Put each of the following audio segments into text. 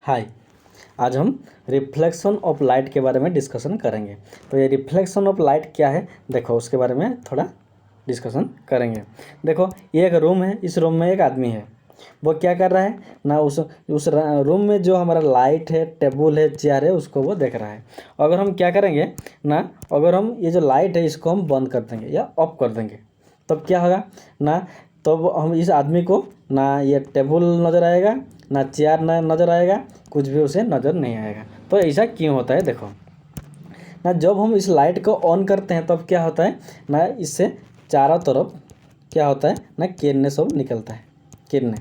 हाय, आज हम reflection of light के बारे में डिस्कशन करेंगे। तो ये रिफ्लेक्शन ऑफ लाइट क्या है, देखो उसके बारे में थोड़ा डिस्कशन करेंगे। देखो ये एक रूम है, इस रूम में एक आदमी है, वो क्या कर रहा है ना, उस रूम में जो हमारा लाइट है, टेबल है, चेयर है, उसको वो देख रहा है। अगर हम क्या करेंगे ना, अगर हम ये जो लाइट है इसको हम बंद कर देंगे या ऑफ कर देंगे, तब क्या होगा ना, तब हम इस आदमी को ना ये टेबल नज़र आएगा, ना चेयर ना नज़र आएगा, कुछ भी उसे नज़र नहीं आएगा। तो ऐसा क्यों होता है, देखो ना, जब हम इस लाइट को ऑन करते हैं तब क्या होता है ना, इससे चारों तरफ क्या होता है ना, किरणें सब निकलता है। किरणें,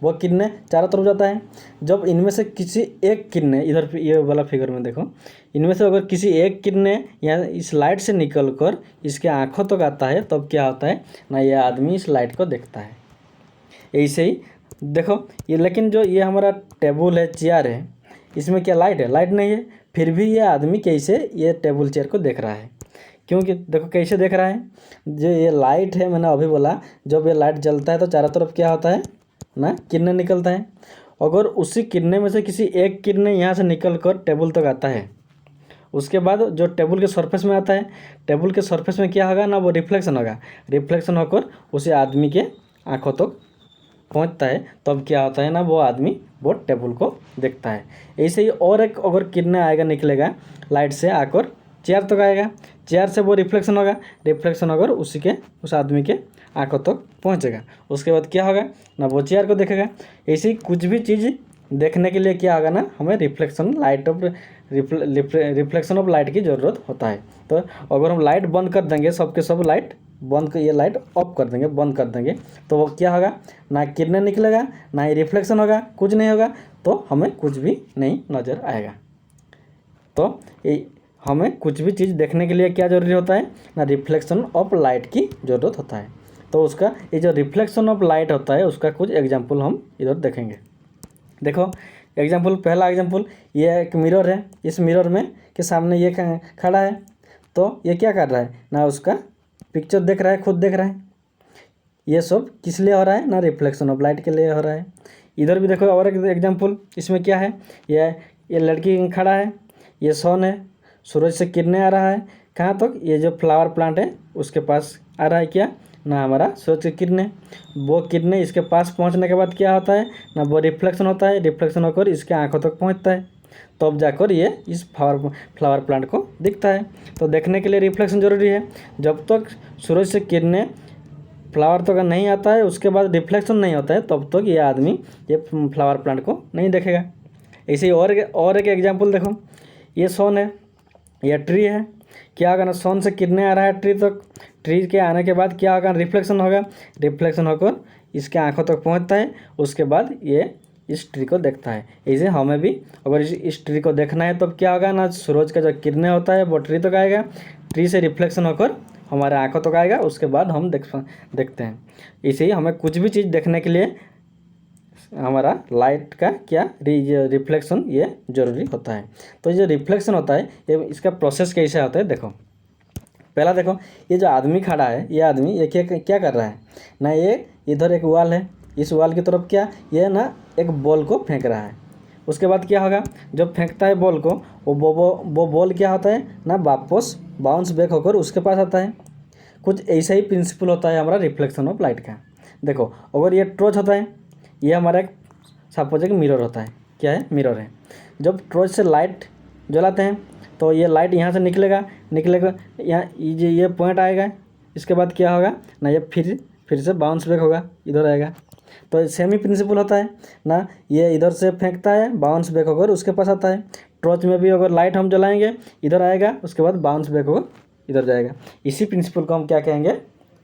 वो किरणें चारों तरफ जाता है। जब इनमें से किसी एक किरणें, इधर ये वाला फिगर में देखो, इनमें से अगर किसी एक किरणें या इस लाइट से निकल कर इसके आँखों तक आता है, तब क्या होता है ना, यह आदमी इस लाइट को देखता है। ऐसे ही देखो ये, लेकिन जो ये हमारा टेबल है, चेयर है, इसमें क्या लाइट है? लाइट नहीं है, फिर भी ये आदमी कैसे ये टेबल चेयर को देख रहा है? क्योंकि देखो कैसे देख रहा है, जो ये लाइट है, मैंने अभी बोला, जब ये लाइट जलता है तो चारों तरफ क्या होता है ना, किरणें निकलता है। अगर उसी किरणें में से किसी एक किरणें यहाँ से निकल कर टेबल तक आता है, उसके बाद जो टेबल के सरफेस में आता है, टेबल के सरफेस में क्या होगा ना, वो रिफ्लेक्शन होगा। रिफ्लेक्शन होकर उसी आदमी के आँखों तक पहुंचता है, तब क्या होता है ना, वो आदमी वो टेबल को देखता है। ऐसे ही और एक अगर किरणें आएगा, निकलेगा लाइट से आकर चेयर तक आएगा, चेयर से वो रिफ्लेक्शन होगा, रिफ्लेक्शन होकर उस आदमी के आंखों तक पहुंचेगा। उसके बाद क्या होगा ना, वो चेयर को देखेगा। ऐसे ही कुछ भी चीज़ देखने के लिए क्या होगा ना, हमें रिफ्लेक्शन ऑफ लाइट की ज़रूरत होता है। तो अगर हम लाइट बंद कर देंगे, सबके सब लाइट बंद कर, ये लाइट ऑफ कर देंगे, बंद कर देंगे, तो वो क्या होगा ना, किरणें निकलेगा, ना ही रिफ्लेक्शन होगा, कुछ नहीं होगा, तो हमें कुछ भी नहीं नज़र आएगा। तो ये हमें कुछ भी चीज़ देखने के लिए क्या ज़रूरी होता है ना, रिफ्लेक्शन ऑफ लाइट की ज़रूरत होता है। तो उसका ये जो रिफ्लेक्शन ऑफ लाइट होता है, उसका कुछ एग्जाम्पल हम इधर देखेंगे। देखो एग्जाम्पल, पहला एग्जाम्पल, ये एक मिरर है, इस मिरर में के सामने ये खड़ा है, तो ये क्या कर रहा है ना, उसका पिक्चर देख रहा है, खुद देख रहा है। ये सब किस लिए हो रहा है ना, रिफ्लेक्शन ऑफ लाइट के लिए हो रहा है। इधर भी देखो और एक एग्जाम्पल, इसमें क्या है, ये लड़की खड़ा है, ये सन है, सूरज से किरणें आ रहा है, कहाँ तक, ये जो फ्लावर प्लांट है उसके पास आ रहा है क्या ना, हमारा सूरज की किरणें। वो किरणें इसके पास पहुंचने के बाद क्या होता है ना, वो रिफ्लेक्शन होता है, रिफ्लेक्शन होकर इसके आंखों तक पहुंचता है, तब जाकर ये इस फ्लावर प्लांट को दिखता है। तो देखने के लिए रिफ्लेक्शन ज़रूरी है। जब तक सूरज से किरणें फ्लावर तक नहीं आता है, उसके बाद रिफ्लेक्शन नहीं होता है, तब तक ये आदमी ये फ्लावर प्लांट को नहीं देखेगा। ऐसे ही और एक एग्जांपल देखो, ये सन है, यह ट्री है, क्या होगा ना, सन से किरणें आ रहा है ट्री तक, ट्री के आने के बाद क्या होगा, रिफ्लेक्शन होगा, रिफ्लेक्शन होकर इसके आंखों तक पहुंचता है, उसके बाद ये इस ट्री को देखता है। ऐसे हमें भी अगर इस ट्री को देखना है, तब क्या होगा ना, सूरज का जो किरणें होता है वो ट्री तक आएगा, ट्री से रिफ्लेक्शन होकर हमारे आंखों तक आएगा, उसके बाद हम देखते हैं। इसे ही हमें कुछ भी चीज़ देखने के लिए हमारा लाइट का क्या रिफ्लेक्शन ये ज़रूरी होता है। तो ये जो रिफ्लेक्शन होता है, ये इसका प्रोसेस कैसे होता है, देखो पहला देखो, ये जो आदमी खड़ा है, ये आदमी ये क्या कर रहा है ना, ये इधर एक वॉल है, इस वॉल की तरफ क्या, ये ना एक बॉल को फेंक रहा है। उसके बाद क्या होगा, जब फेंकता है बॉल को, वो बॉल क्या होता है ना, वापस बाउंस बैक होकर उसके पास आता है। कुछ ऐसा ही प्रिंसिपल होता है हमारा रिफ्लेक्शन ऑफ लाइट का। देखो अगर ये टॉर्च होता है, ये हमारा एक सपोज एक मिरर होता है, क्या है, मिरर है। जब टॉर्च से लाइट जलाते हैं, तो ये लाइट यहाँ से निकलेगा, यहाँ ये पॉइंट आएगा, इसके बाद क्या होगा ना, ये फिर से बाउंस बैक होगा, इधर आएगा। तो सेम ही प्रिंसिपल होता है ना, ये इधर से फेंकता है, बाउंस बैक होकर उसके पास आता है। टॉर्च में भी अगर लाइट हम जलाएंगे, इधर आएगा, उसके बाद बाउंस बैक होकर इधर जाएगा। इसी प्रिंसिपल को हम क्या कहेंगे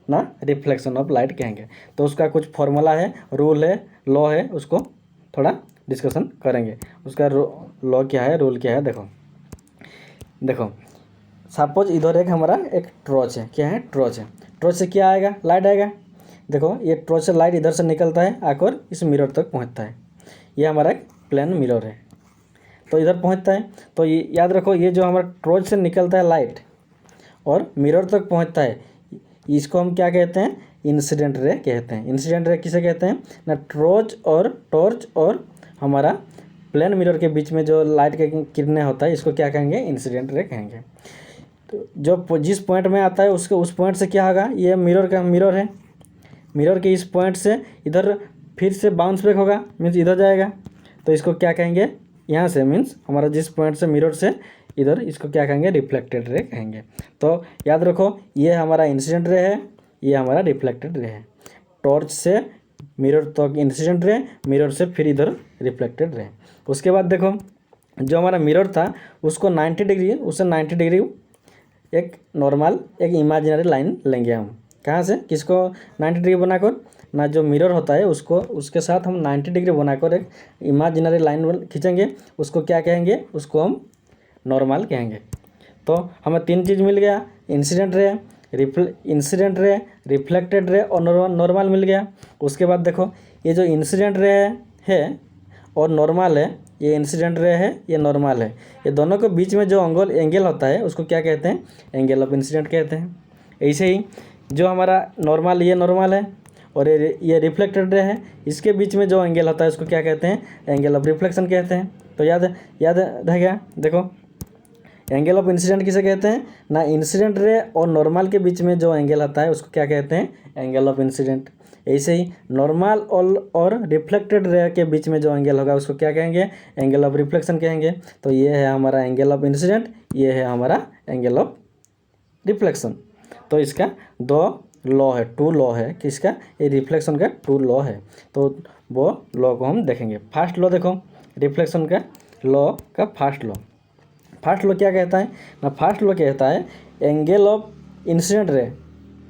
ना, रिफ्लेक्शन ऑफ लाइट कहेंगे। तो उसका कुछ फॉर्मूला है, रूल है, लॉ है, उसको थोड़ा डिस्कशन करेंगे। उसका लॉ क्या है, रूल क्या है, देखो सपोज इधर एक हमारा एक टॉर्च है, क्या है, टॉर्च है, टॉर्च से क्या आएगा, लाइट आएगा। देखो ये टॉर्च से लाइट इधर से निकलता है, आकर इस मिरर तक पहुंचता है। ये हमारा एक प्लेन मिरर है, तो इधर पहुंचता है। तो ये याद रखो, ये जो हमारा टॉर्च से निकलता है लाइट और मिरर तक पहुंचता है, इसको हम क्या कहते हैं, इंसिडेंट रे कहते हैं। इंसिडेंट रे किसे कहते हैं ना, टॉर्च और हमारा प्लेन मिरर के बीच में जो लाइट के किरणें होता है इसको क्या कहेंगे, इंसिडेंट रे कहेंगे। तो जो जिस पॉइंट में आता है उसके उस पॉइंट से क्या होगा, ये मिरर है, मिरर के इस पॉइंट से इधर फिर से बाउंस बैक होगा, मीन्स इधर जाएगा, तो इसको क्या कहेंगे, यहाँ से मीन्स हमारा जिस पॉइंट से मिरर से इधर, इसको क्या कहेंगे, रिफ्लेक्टेड रे कहेंगे। तो याद रखो ये हमारा इंसिडेंट रे है, ये हमारा रिफ्लेक्टेड रे है। टॉर्च से मिरर तक इंसिडेंट रे, मिरर से फिर इधर रिफ्लेक्टेड रे। उसके बाद देखो जो हमारा मिरर था उसको 90 डिग्री, उससे 90 डिग्री एक नॉर्मल एक इमेजिनरी लाइन लेंगे हम, कहाँ से, किसको 90 डिग्री बनाकर, ना जो मिरर होता है उसको, उसके साथ हम 90 डिग्री बनाकर एक इमेजिनरी लाइन खींचेंगे, उसको क्या कहेंगे, उसको हम नॉर्मल कहेंगे। तो हमें 3 चीज़ मिल गया, इंसिडेंट रे, रिफ्लेक्टेड रे और नॉर्मल मिल गया। उसके बाद देखो ये जो इंसिडेंट रे है और नॉर्मल है, ये इंसिडेंट रे है, ये नॉर्मल है, ये दोनों के बीच में जो एंगल होता है उसको क्या कहते हैं, एंगल ऑफ इंसिडेंट कहते हैं। ऐसे ही जो हमारा नॉर्मल, ये नॉर्मल है और ये रिफ्लेक्टेड रे है, इसके बीच में जो एंगल होता है उसको क्या कहते हैं, एंगल ऑफ रिफ्लेक्शन कहते हैं। तो याद रहेगा। देखो एंगल ऑफ इंसिडेंट किसे कहते हैं, ना इंसिडेंट रे और नॉर्मल के बीच में जो एंगल आता है उसको क्या कहते हैं, एंगल ऑफ इंसिडेंट। ऐसे ही नॉर्मल और रिफ्लेक्टेड रे के बीच में जो एंगल होगा उसको क्या कहेंगे, एंगल ऑफ रिफ्लेक्शन कहेंगे। तो ये है हमारा एंगल ऑफ इंसिडेंट, ये है हमारा एंगल ऑफ रिफ्लेक्शन। तो इसका 2 लॉ है, 2 लॉ है, किसका, ये रिफ्लेक्शन का 2 लॉ है। तो वो लॉ को हम देखेंगे। फर्स्ट लॉ देखो, रिफ्लेक्शन का लॉ का फर्स्ट लॉ क्या कहता है ना, फर्स्ट लॉ कहता है angle of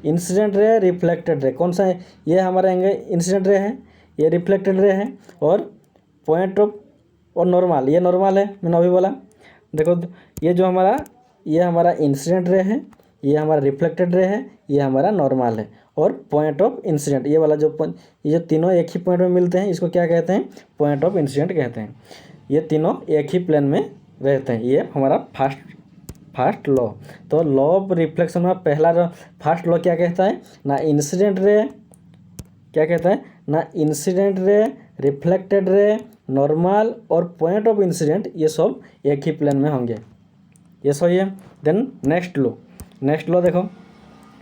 incident ray reflected ray, कौन सा है, ये हमारा एंगल इंसिडेंट रे है, ये रिफ्लेक्टेड रे है, और पॉइंट ऑफ और नॉर्मल, ये नॉर्मल है, मैंने अभी बोला। देखो ये जो हमारा, ये हमारा इंसिडेंट रे है, ये हमारा रिफ्लेक्टेड रे है, ये हमारा नॉर्मल है, और पॉइंट ऑफ इंसिडेंट, ये वाला ये जो तीनों एक ही पॉइंट में मिलते हैं इसको क्या कहते हैं, पॉइंट ऑफ इंसिडेंट कहते हैं। ये तीनों एक ही प्लेन में रहते हैं, ये हमारा फर्स्ट लॉ। तो लॉ ऑफ रिफ्लेक्शन में पहला फर्स्ट लॉ क्या कहता है ना, इंसिडेंट रे क्या कहता है ना, incident ray, reflected ray, normal और पॉइंट ऑफ इंसिडेंट, ये सब एक ही प्लेन में होंगे, ये सही है। देन नेक्स्ट लॉ देखो,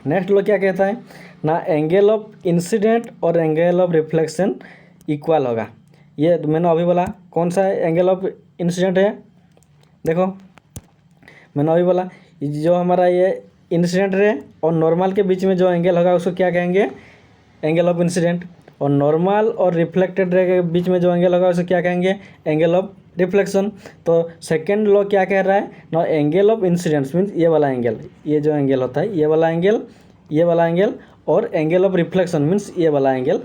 नेक्स्ट लॉ क्या कहता है ना, एंगल ऑफ इंसिडेंट और एंगल ऑफ रिफ्लेक्शन इक्वल होगा। ये मैंने अभी बोला, कौन सा एंगल ऑफ इंसिडेंट है, देखो मैंने अभी बोला जो हमारा ये इंसिडेंट रे और नॉर्मल के बीच में जो एंगल होगा उसको क्या कहेंगे, एंगल ऑफ इंसिडेंट, और नॉर्मल और रिफ्लेक्टेड रे के बीच में जो एंगल होगा उसको क्या कहेंगे, एंगल ऑफ रिफ्लेक्शन। तो सेकेंड लॉ क्या कह रहा है ना, एंगल ऑफ इंसिडेंस मीन्स ये वाला एंगल, ये जो एंगल होता है ये वाला एंगल, और एंगल ऑफ रिफ्लेक्शन मीन्स ये वाला एंगल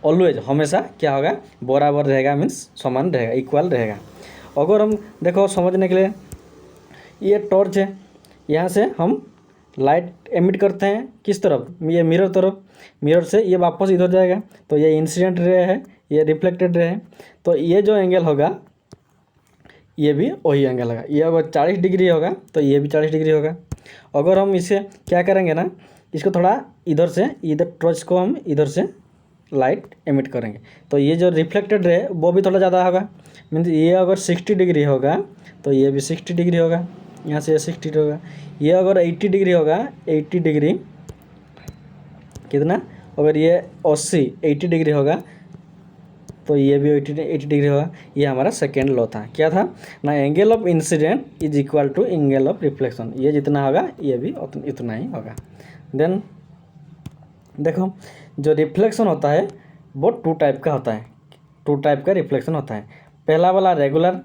ऑलवेज हमेशा क्या होगा, बराबर रहेगा, मीन्स समान रहेगा, इक्वल रहेगा। अगर हम देखो समझने के लिए, ये टॉर्च है, यहाँ से हम लाइट एमिट करते हैं किस तरफ, ये मिरर तरफ, मिरर से ये वापस इधर जाएगा, तो ये इंसिडेंट रे है, ये रिफ्लेक्टेड रे है। तो ये जो एंगल होगा ये भी वही एंगल होगा, ये अगर 40 डिग्री होगा तो ये भी 40 डिग्री होगा। अगर हम इसे क्या करेंगे ना, इसको थोड़ा इधर टॉर्च को हम इधर से लाइट एमिट करेंगे, तो ये जो रिफ्लेक्टेड रे वो भी थोड़ा ज़्यादा होगा, मीन्स ये अगर 60 डिग्री होगा तो ये भी 60 डिग्री होगा, यहाँ से 60 डिग्री होगा। ये अगर 80 डिग्री होगा, 80 डिग्री कितना, अगर ये 80 डिग्री होगा तो ये भी 80 डिग्री होगा। ये हमारा सेकेंड लॉ था, क्या था ना, angle of incident is equal to angle of reflection, ये जितना होगा ये भी इतना ही होगा। देन देखो जो रिफ्लेक्शन होता है वो 2 टाइप का होता है, 2 टाइप का रिफ्लेक्शन होता है। पहला वाला रेगुलर,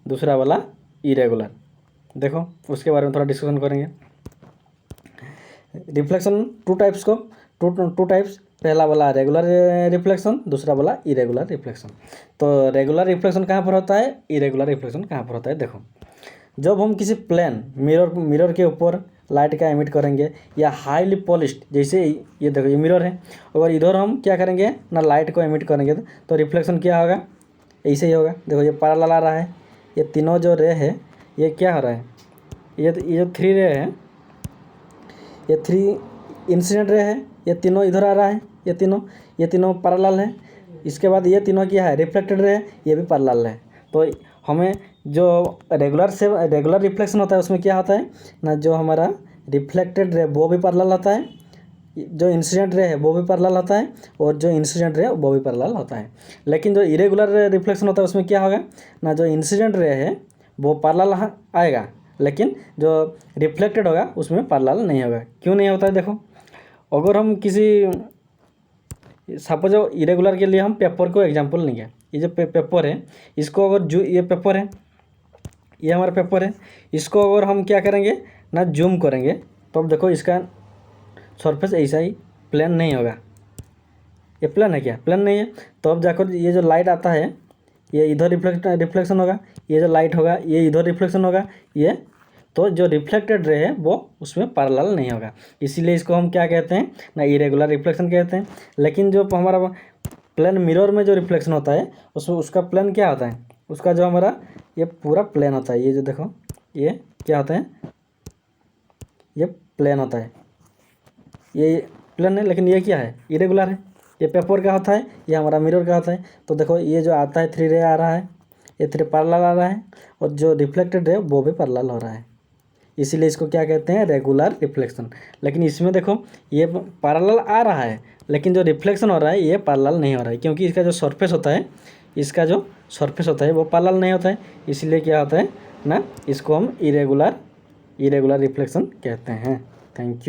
दूसरा वाला इरेगुलर। देखो उसके बारे में थोड़ा डिस्कशन करेंगे। रिफ्लेक्शन 2 टाइप्स को, टू टाइप्स, पहला वाला रेगुलर रिफ्लेक्शन, दूसरा वाला इरेगुलर रिफ्लेक्शन। तो रेगुलर रिफ्लेक्शन कहाँ पर होता है, इरेगुलर रिफ्लेक्शन कहाँ पर होता है। देखो जब हम किसी प्लेन मिरर के ऊपर लाइट का एमिट करेंगे या हाईली पॉलिश्ड, जैसे ये देखो ये मिरर है, अगर इधर हम क्या करेंगे ना लाइट को एमिट करेंगे तो रिफ्लेक्शन क्या होगा, ऐसे ही होगा। देखो ये पैरेलल आ रहा है, ये तीनों जो रे है ये क्या हो रहा है, ये जो 3 रे है, ये 3 इंसिडेंट रे है, ये तीनों इधर आ रहा है, ये तीनों पैरेलल है। इसके बाद ये तीनों क्या है, रिफ्लेक्टेड रे है, ये भी पैरेलल है। तो हमें जो रेगुलर रिफ्लेक्शन होता है उसमें क्या होता है ना, जो हमारा रिफ्लेक्टेड रे वो भी पैरेलल होता है, जो इंसिडेंट रे है वो भी पैरेलल होता है, और जो इंसिडेंट रे वो भी पैरेलल होता है। लेकिन जो इरेगुलर रिफ्लेक्शन होता है उसमें क्या होगा ना, जो इंसिडेंट रे है वो पैरेलल आएगा, लेकिन जो रिफ्लेक्टेड होगा उसमें पैरेलल नहीं होगा। क्यों नहीं होता है देखो, अगर हम किसी सपोज इरेगुलर के लिए हम पेपर को एग्जांपल लेंगे, ये जो पेपर है इसको अगर जो ये पेपर है, ये हमारा पेपर है, इसको अगर हम क्या करेंगे ना जूम करेंगे तो अब देखो इसका सरफेस ऐसा ही प्लेन नहीं होगा। ये प्लेन है क्या? प्लेन नहीं है। तो अब जाकर ये जो लाइट आता है ये इधर रिफ्लेक्शन होगा, ये जो लाइट होगा ये इधर रिफ्लेक्शन होगा, ये तो जो रिफ्लेक्टेड रे है वो उसमें पैरेलल नहीं होगा। इसीलिए इसको हम क्या कहते हैं ना, इरेगुलर रिफ्लेक्शन कहते हैं। लेकिन जो हमारा प्लेन मिरर में जो रिफ्लेक्शन होता है उसमें उसका प्लेन क्या होता है, उसका जो हमारा ये पूरा प्लेन होता है। ये जो देखो ये क्या होता है, ये प्लेन होता है, ये प्लेन है, लेकिन ये क्या है, इरेगुलर है। ये पेपर का होता है, ये हमारा मिरर का होता है। तो देखो ये जो आता है 3 रे आ रहा है, ये 3 पैरेलल आ रहा है, और जो रिफ्लेक्टेड है वो भी पैरेलल हो रहा है। इसीलिए इसको क्या कहते हैं, रेगुलर रिफ्लेक्शन। लेकिन इसमें देखो ये पैरेलल आ रहा है, लेकिन जो रिफ्लेक्शन हो रहा है ये पैरेलल नहीं हो रहा है, क्योंकि इसका जो सरफेस होता है, इसका जो सरफेस होता है वो पैरेलल नहीं होता है। इसलिए क्या होता है ना, इसको हम इरेगुलर रिफ्लेक्शन कहते हैं। Thank you.